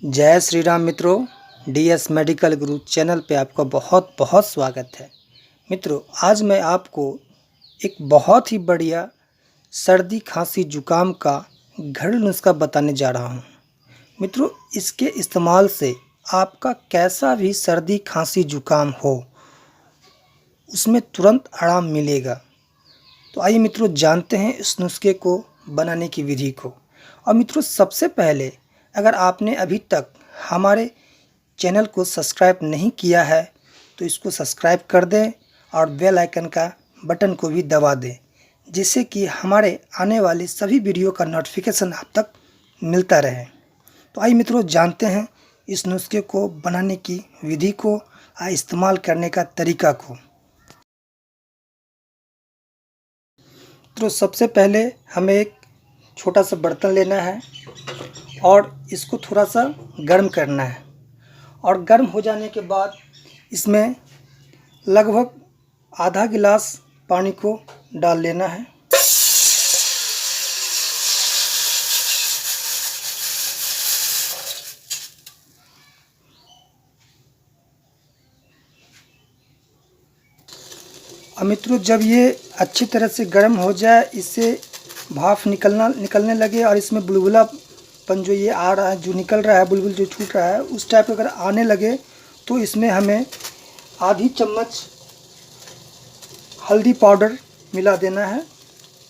जय श्री राम मित्रों। DS medical गुरु channel पे आपका बहुत बहुत स्वागत है। मित्रों, आज मैं आपको एक बहुत ही बढ़िया सर्दी खांसी जुकाम का घरेलू नुस्खा बताने जा रहा हूँ। मित्रों, इसके इस्तेमाल से आपका कैसा भी सर्दी खांसी जुकाम हो उसमें तुरंत आराम मिलेगा। तो आइए मित्रों, जानते हैं इस नुस्खे को बनाने की विधि को। और मित्रों, सबसे पहले अगर आपने अभी तक हमारे चैनल को सब्सक्राइब नहीं किया है तो इसको सब्सक्राइब कर दें और बेल आइकन का बटन को भी दबा दें, जिससे कि हमारे आने वाली सभी वीडियो का नोटिफिकेशन आप तक मिलता रहे। तो आइए मित्रों, जानते हैं इस नुस्खे को बनाने की विधि को और इस्तेमाल करने का तरीका को। तो सबसे पहले हमें एक छोटा सा बर्तन लेना है और इसको थोड़ा सा गर्म करना है। और गर्म हो जाने के बाद इसमें लगभग आधा गिलास पानी को डाल लेना है। और मित्रों, जब ये अच्छी तरह से गर्म हो जाए, इससे भाप निकलने लगे और इसमें बुलबुलापन जो ये आ रहा है, जो निकल रहा है, बुलबुल जो छूट रहा है, उस टाइप अगर आने लगे तो इसमें हमें आधी चम्मच हल्दी पाउडर मिला देना है।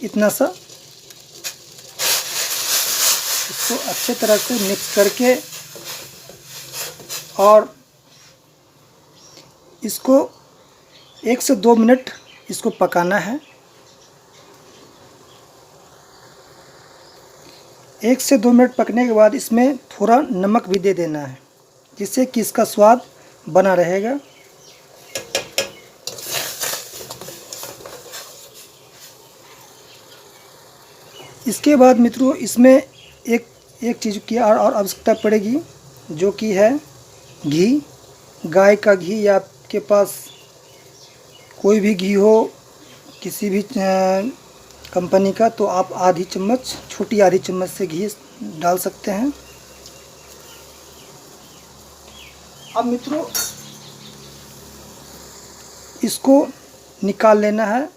इतना सा इसको अच्छे तरह से मिक्स करके और इसको 1 से 2 मिनट इसको पकाना है। 1 से 2 मिनट पकने के बाद इसमें थोड़ा नमक भी दे देना है, जिससे कि इसका स्वाद बना रहेगा। इसके बाद मित्रों, इसमें एक चीज़ की और आवश्यकता पड़ेगी, जो कि है घी। गाय का घी या आपके पास कोई भी घी हो किसी भी कंपनी का, तो आप आधी चम्मच, छोटी आधी चम्मच से घी डाल सकते हैं। अब मित्रों, इसको निकाल लेना है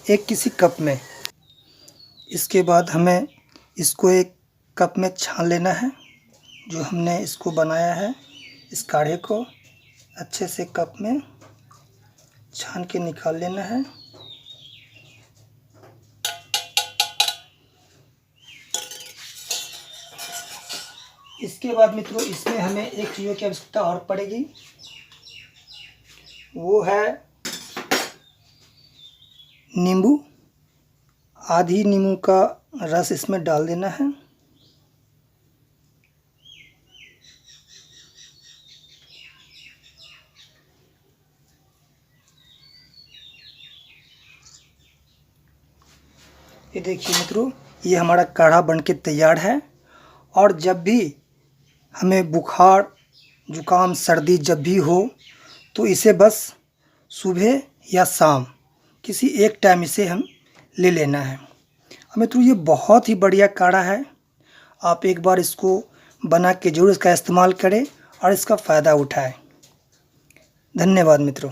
एक किसी कप में। इसके बाद हमें इसको एक कप में छान लेना है। जो हमने इसको बनाया है, इस काढ़े को अच्छे से कप में छान के निकाल लेना है। इसके बाद मित्रों, इसमें हमें एक चीज़ की आवश्यकता और पड़ेगी, वो है नींबू। आधी नींबू का रस इसमें डाल देना है। ये देखिए मित्रों, ये हमारा काढ़ा बनके तैयार है। और जब भी हमें बुखार जुकाम सर्दी जब भी हो तो इसे बस सुबह या शाम किसी एक टाइम इसे हम ले लेना है। मित्रों, ये बहुत ही बढ़िया काढ़ा है। आप एक बार इसको बना के जरूर इसका इस्तेमाल करें और इसका फ़ायदा उठाएं। धन्यवाद मित्रों।